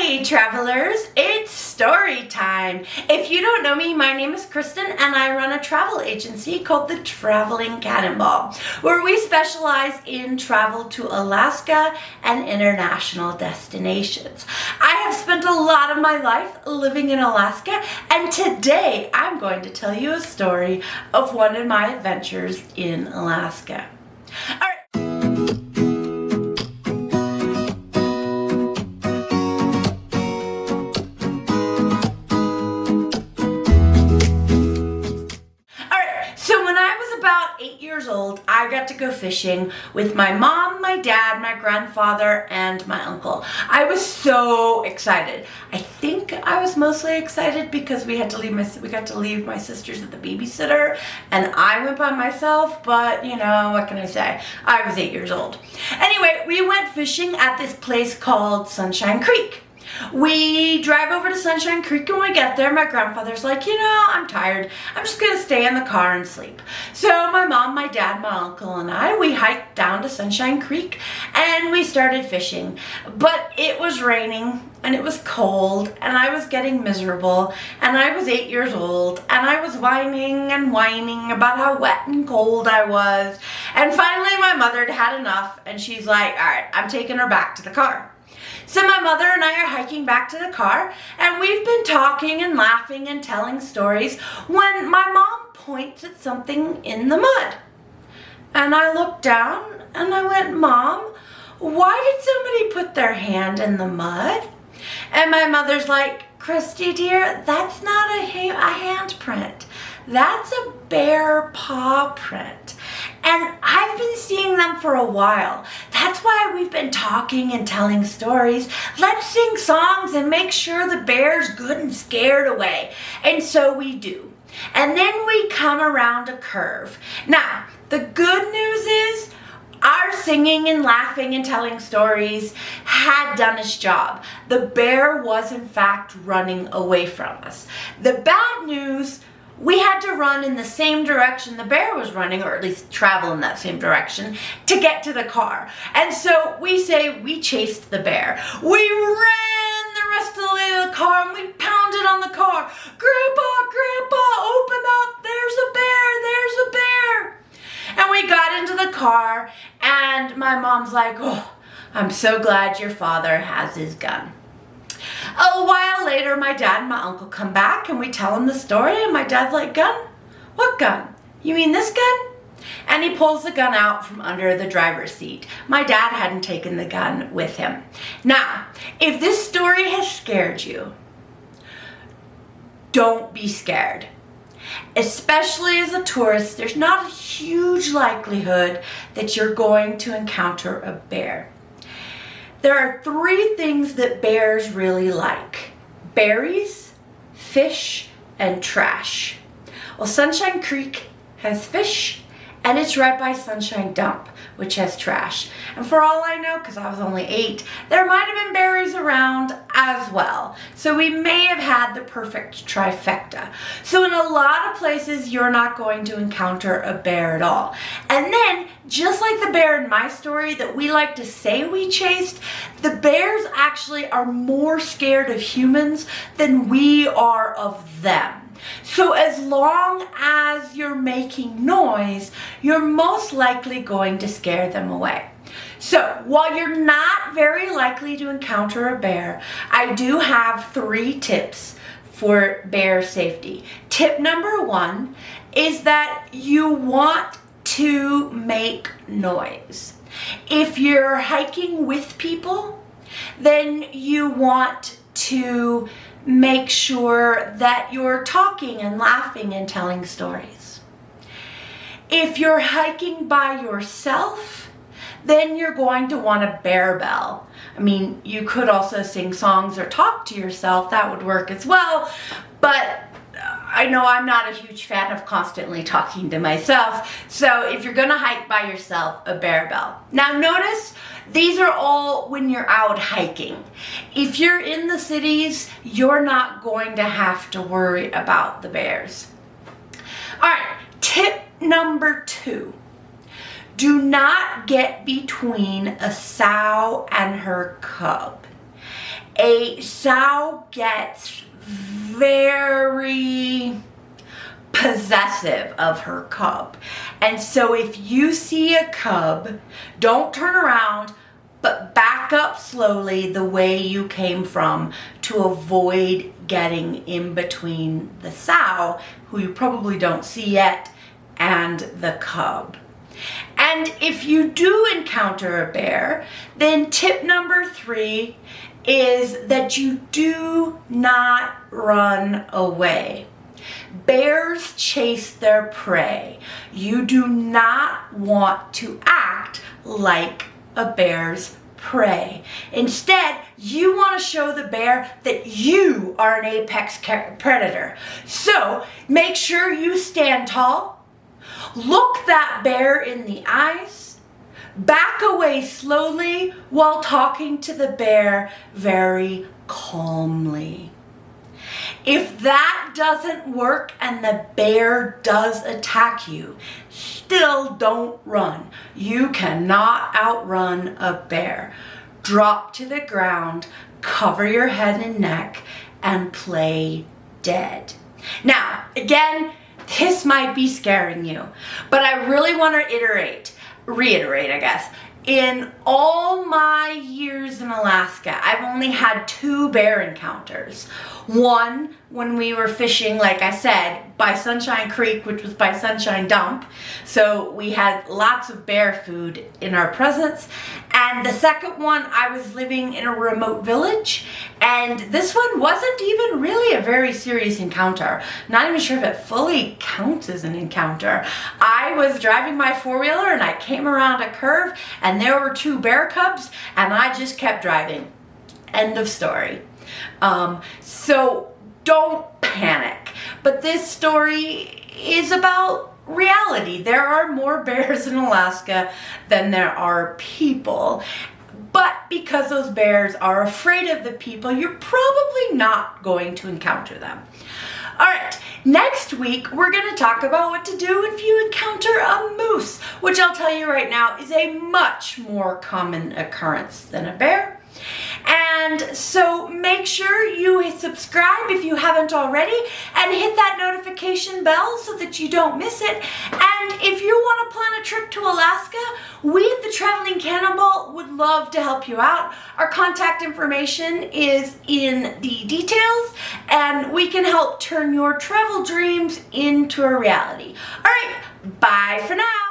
Hey travelers, it's story time. If you don't know me, my name is Kristen and I run a travel agency called the Traveling Cannonball, where we specialize in travel to Alaska and international destinations. I have spent a lot of my life living in Alaska, and today I'm going to tell you a story of one of my adventures in Alaska. All right. About 8 years old, I got to go fishing with my mom, my dad, my grandfather, and my uncle. I was so excited. I think I was mostly excited because we got to leave my sisters at the babysitter, and I went by myself, but you know, what can I say? I was 8 years old. Anyway, we went fishing at this place called Sunshine Creek. We drive over to Sunshine Creek, and when we get there, my grandfather's like, you know, I'm tired. I'm just going to stay in the car and sleep. So my mom, my dad, my uncle, and I, we hiked down to Sunshine Creek, and we started fishing. But it was raining, and it was cold, and I was getting miserable, and I was 8 years old, and I was whining and whining about how wet and cold I was. And finally, my mother had had enough, and she's like, all right, I'm taking her back to the car. So my mother and I are hiking back to the car, and we've been talking and laughing and telling stories when my mom points at something in the mud. And I looked down and I went, Mom, why did somebody put their hand in the mud? And my mother's like, Christy dear, that's not a handprint. That's a bear paw print. And I've been seeing them for a while. That's why we've been talking and telling stories. Let's sing songs and make sure the bear's good and scared away. And so we do. And then we come around a curve. Now, the good news is our singing and laughing and telling stories had done its job. The bear was in fact running away from us. The bad news, we had to run in the same direction the bear was running, or at least travel in that same direction, to get to the car. And so we say we chased the bear. We ran the rest of the way to the car, and we pounded on the car. Grandpa, Grandpa, open up, there's a bear, there's a bear. And we got into the car, and my mom's like, oh, I'm so glad your father has his gun. A while later, my dad and my uncle come back, and we tell them the story, and my dad's like, gun? What gun? You mean this gun? And he pulls the gun out from under the driver's seat. My dad hadn't taken the gun with him. Now, if this story has scared you, don't be scared. Especially as a tourist, there's not a huge likelihood that you're going to encounter a bear. There are 3 things that bears really like: berries, fish, and trash. Well, Sunshine Creek has fish, and it's right by Sunshine Dump, which has trash. And for all I know, because I was only 8, there might have been berries around as well. So we may have had the perfect trifecta. So in a lot of places, you're not going to encounter a bear at all. And then, just like the bear in my story that we like to say we chased, the bears actually are more scared of humans than we are of them. So as long as you're making noise, you're most likely going to scare them away. So while you're not very likely to encounter a bear, I do have 3 tips for bear safety. Tip number 1 is that you want to make noise. If you're hiking with people, then you want to make sure that you're talking and laughing and telling stories. If you're hiking by yourself, then you're going to want a bear bell. I mean, you could also sing songs or talk to yourself. That would work as well, but I know I'm not a huge fan of constantly talking to myself. So if you're gonna hike by yourself, a bear bell. Now notice, these are all when you're out hiking. If you're in the cities, you're not going to have to worry about the bears. All right, tip number 2. Do not get between a sow and her cub. a sow gets very possessive of her cub. And so if you see a cub, don't turn around, but back up slowly the way you came from to avoid getting in between the sow, who you probably don't see yet, and the cub. And if you do encounter a bear, then tip number 3 is that you do not run away. Bears chase their prey. You do not want to act like a bear's prey. Instead, you want to show the bear that you are an apex predator. So make sure you stand tall, look that bear in the eyes, back away slowly while talking to the bear very calmly. If that doesn't work and the bear does attack you, still don't run. You cannot outrun a bear. Drop to the ground, cover your head and neck, and play dead. Now, again, this might be scaring you, but I really want to reiterate, I guess. In all my years in Alaska, I've only had 2 bear encounters. One, when we were fishing, like I said, by Sunshine Creek, which was by Sunshine Dump. So we had lots of bear food in our presence. And the second one, I was living in a remote village. And this one wasn't even really a very serious encounter. Not even sure if it fully counts as an encounter. I was driving my 4-wheeler and I came around a curve and there were 2 bear cubs and I just kept driving. End of story. So don't panic. But this story is about reality. There are more bears in Alaska than there are people. But because those bears are afraid of the people, you're probably not going to encounter them. All right, next week we're going to talk about what to do if you encounter a moose, which I'll tell you right now is a much more common occurrence than a bear. And so make sure you subscribe if you haven't already and hit that notification bell so that you don't miss it. And if you want to plan a trip to Alaska, we at the Traveling Cannonball would love to help you out. Our contact information is in the details and we can help turn your travel dreams into a reality. All right, bye for now.